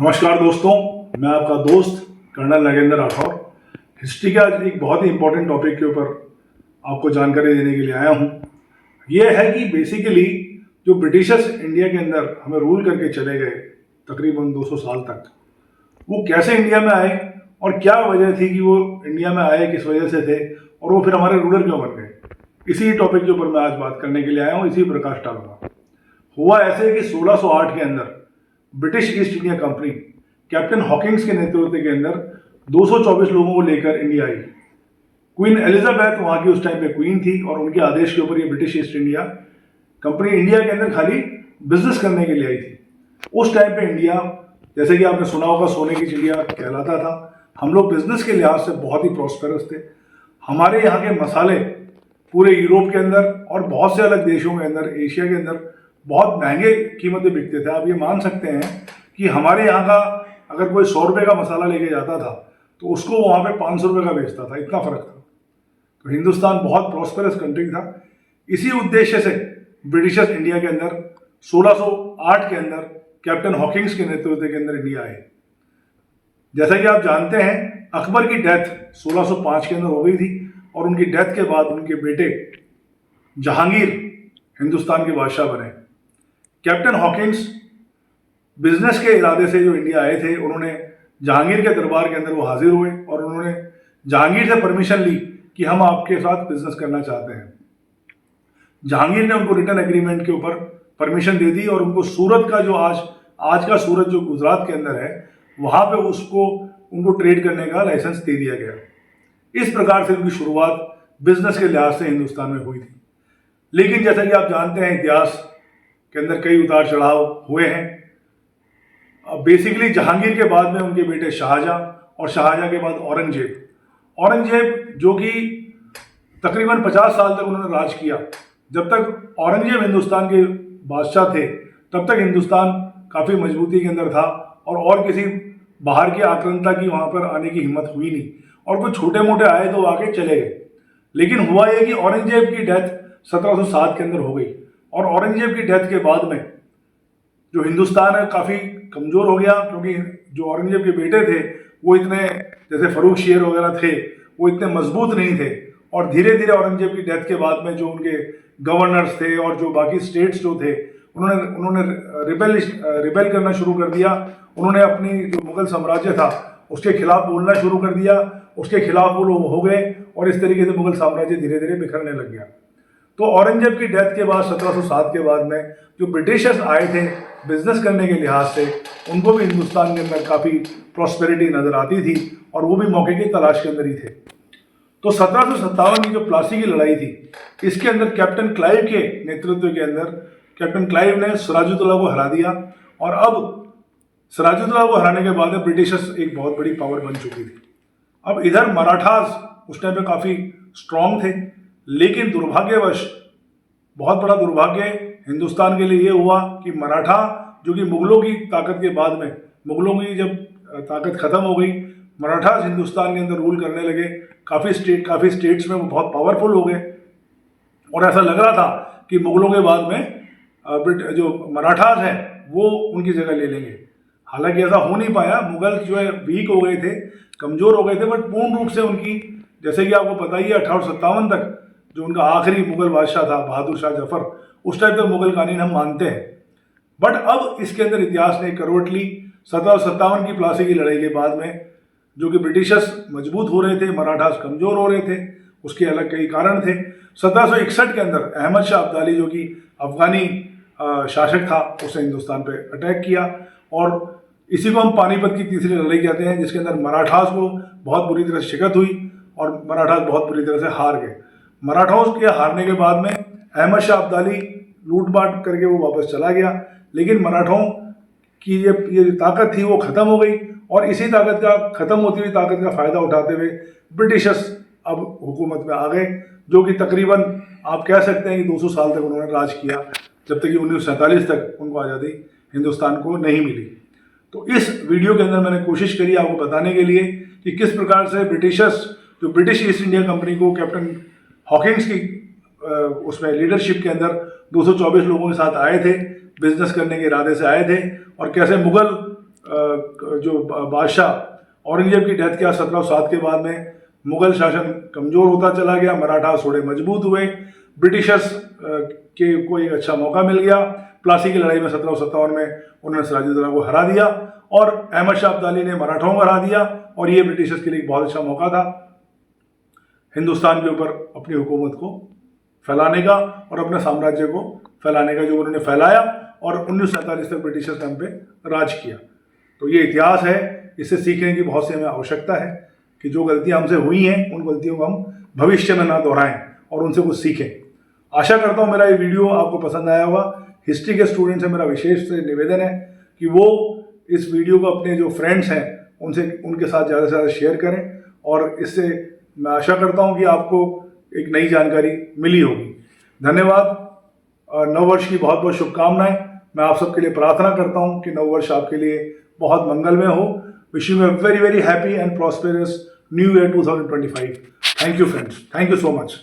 नमस्कार दोस्तों, मैं आपका दोस्त कर्नल नगेंद्र राठौर हिस्ट्री का एक बहुत ही इंपॉर्टेंट टॉपिक के ऊपर आपको जानकारी देने के लिए आया हूँ। यह है कि बेसिकली जो ब्रिटिशर्स इंडिया के अंदर हमें रूल करके चले गए तकरीबन 200 साल तक, वो कैसे इंडिया में आए और क्या वजह थी कि वो इंडिया में आए, किस वजह से थे और वो फिर हमारे रूलर क्यों बन गए। इसी टॉपिक के ऊपर मैं आज बात करने के लिए आया हूँ, इसी प्रकाश डालूंगा। हुआ ऐसे कि 1608 के अंदर British East India Company Captain Hawkins के नेतृत्व के अंदर 224 लोगों को लेकर इंडिया आई। क्वीन एलिजाबेथ वहां की उस टाइम पे क्वीन थी और उनके आदेश के ऊपर ये British East India company India के अंदर खाली बिजनेस करने के लिए आई थी। उस टाइम पे इंडिया, जैसे कि आपने सुना होगा, सोने की चिड़िया कहलाता था। हम लोग बिजनेस के लिहाज से बहुत ही प्रॉस्पेरस थे। हमारे यहाँ के मसाले पूरे यूरोप के अंदर और बहुत से अलग देशों के अंदर, एशिया के अंदर बहुत महंगे कीमतें बिकते थे। आप ये मान सकते हैं कि हमारे यहाँ का अगर कोई 100 रुपये का मसाला लेके जाता था तो उसको वहाँ पे 500 रुपये का बेचता था, इतना फर्क था। तो हिंदुस्तान बहुत प्रॉस्पेरस कंट्री था। इसी उद्देश्य से ब्रिटिशर्स इंडिया के अंदर 1608 के अंदर कैप्टन हॉकिंग्स के नेतृत्व के अंदर इंडिया आए। जैसा कि आप जानते हैं, अकबर की डेथ 1605 के अंदर हो गई थी और उनकी डेथ के बाद उनके बेटे जहांगीर हिंदुस्तान के बादशाह बने। कैप्टन हॉकिंग्स बिजनेस के इरादे से जो इंडिया आए थे, उन्होंने जहांगीर के दरबार के अंदर वो हाजिर हुए और उन्होंने जहांगीर से परमिशन ली कि हम आपके साथ बिजनेस करना चाहते हैं। जहांगीर ने उनको रिटर्न एग्रीमेंट के ऊपर परमिशन दे दी और उनको सूरत का जो आज का सूरत जो गुजरात के अंदर है, वहां पे उनको ट्रेड करने का लाइसेंस दे दिया गया। इस प्रकार से उनकी शुरुआत बिजनेस के लिहाज से हिंदुस्तान में हुई थी। लेकिन जैसा कि आप जानते हैं, इतिहास के अंदर कई उतार चढ़ाव हुए हैं। बेसिकली जहांगीर के बाद में उनके बेटे शाहजहां और शाहजहां के बाद औरंगजेब जो कि तकरीबन 50 साल तक उन्होंने राज किया। जब तक औरंगजेब हिंदुस्तान के बादशाह थे तब तक हिंदुस्तान काफ़ी मजबूती के अंदर था और किसी बाहर के आक्रांता की वहाँ पर आने की हिम्मत हुई नहीं, और कुछ छोटे मोटे आए तो आके चले गए। लेकिन हुआ ये कि औरंगजेब की डेथ 1707 के अंदर हो गई और औरंगजेब की डेथ के बाद में जो हिंदुस्तान है काफ़ी कमज़ोर हो गया, क्योंकि जो औरंगजेब के बेटे थे वो इतने, जैसे फरूख शेर वगैरह थे, वो इतने मजबूत नहीं थे। और धीरे धीरे औरंगजेब की डेथ के बाद में जो उनके गवर्नर्स थे और जो बाकी स्टेट्स जो थे, उन्होंने रिबेल करना शुरू कर दिया। उन्होंने अपनी जो मुगल साम्राज्य था उसके खिलाफ बोलना शुरू कर दिया, उसके खिलाफ वो लोग हो गए और इस तरीके से मुगल साम्राज्य धीरे धीरे बिखरने लग गया। तो औरंगजेब की डेथ के बाद 1707 के बाद में जो ब्रिटिशर्स आए थे बिजनेस करने के लिहाज से, उनको भी हिंदुस्तान के अंदर काफ़ी प्रॉस्पेरिटी नज़र आती थी और वो भी मौके की तलाश के अंदर ही थे। तो 1757 की जो प्लासी की लड़ाई थी, इसके अंदर कैप्टन क्लाइव के नेतृत्व के अंदर कैप्टन क्लाइव ने सिराजुद्दौला को हरा दिया और अब सिराजुद्दौला को हराने के बाद ब्रिटिशर्स एक बहुत बड़ी पावर बन चुकी थी। अब इधर मराठास उस टाइम पे काफ़ी स्ट्रांग थे, लेकिन दुर्भाग्यवश, बहुत बड़ा दुर्भाग्य हिंदुस्तान के लिए ये हुआ कि मराठा, जो कि मुगलों की ताकत के बाद में, मुगलों की जब ताकत खत्म हो गई, मराठास हिंदुस्तान के अंदर रूल करने लगे। काफ़ी स्टेट्स में वो बहुत पावरफुल हो गए और ऐसा लग रहा था कि मुगलों के बाद में जो मराठास हैं वो उनकी जगह ले लेंगे। हालांकि ऐसा हो नहीं पाया। मुगल जो है वीक हो गए थे, कमज़ोर हो गए थे, बट पूर्ण रूप से उनकी, जैसे कि आपको पता ही है, 1857 तक जो उनका आखिरी मुगल बादशाह था बहादुर शाह जफर, उस टाइम तक मुगल कानून हम मानते हैं। बट अब इसके अंदर इतिहास ने करवट ली 1757 की प्लासी की लड़ाई के बाद में, जो कि ब्रिटिशर्स मजबूत हो रहे थे, मराठास कमज़ोर हो रहे थे। उसके अलग कई कारण थे। 1761 के अंदर अहमद शाह अब्दाली, जो कि अफगानी शासक था, उसने हिंदुस्तान पे अटैक किया और इसी को हम पानीपत की तीसरी लड़ाई कहते हैं, जिसके अंदर मराठास को बहुत बुरी तरह से शिकस्त हुई और मराठास बहुत बुरी तरह से हार गए। मराठाओं के हारने के बाद में अहमद शाह अब्दाली लूटपाट करके वो वापस चला गया, लेकिन मराठाओं की ये ताकत थी वो ख़त्म हो गई और इसी ताकत का, ख़त्म होती हुई ताकत का फ़ायदा उठाते हुए ब्रिटिशर्स अब हुकूमत में आ गए, जो कि तकरीबन आप कह सकते हैं कि 200 साल तक उन्होंने राज किया, जब तक कि 1947 तक उनको आज़ादी हिंदुस्तान को नहीं मिली। तो इस वीडियो के अंदर मैंने कोशिश करी आपको बताने के लिए कि किस प्रकार से ब्रिटिशर्स, जो ब्रिटिश ईस्ट इंडिया कंपनी को कैप्टन हॉकिंग्स की उसमें लीडरशिप के अंदर 224 लोगों के साथ आए थे, बिजनेस करने के इरादे से आए थे, और कैसे मुगल जो बादशाह औरंगजेब की डेथ किया 1707 के बाद में मुगल शासन कमजोर होता चला गया, मराठा थोड़े मजबूत हुए, ब्रिटिशर्स के को एक अच्छा मौका मिल गया। प्लासी की लड़ाई में 1757 में उन्होंने सिराजुद्दौला को हरा दिया और अहमद शाह अब्दाली ने मराठाओं को हरा दिया, और ये ब्रिटिशर्स के लिए एक बहुत अच्छा मौका था हिंदुस्तान के ऊपर अपनी हुकूमत को फैलाने का और अपने साम्राज्य को फैलाने का, जो उन्होंने फैलाया और 1947 तक ब्रिटिशर्स ने हम पे राज किया। तो ये इतिहास है, इससे सीखने की बहुत सी हमें आवश्यकता है कि जो गलतियां हमसे हुई हैं उन गलतियों को हम भविष्य में ना दोहराएं और उनसे कुछ सीखें। आशा करता हूँ मेरा ये वीडियो आपको पसंद आया होगा। हिस्ट्री के स्टूडेंट से मेरा विशेष निवेदन है कि वो इस वीडियो को अपने जो फ्रेंड्स हैं उनके साथ ज़्यादा से ज़्यादा शेयर करें, और इससे मैं आशा करता हूँ कि आपको एक नई जानकारी मिली होगी। धन्यवाद। नव वर्ष की बहुत बहुत शुभकामनाएं। मैं आप सबके लिए प्रार्थना करता हूँ कि नव वर्ष आपके लिए बहुत मंगलमय हो। Wishing you a very very happy and prosperous new year 2025। Thank you friends, thank you so much.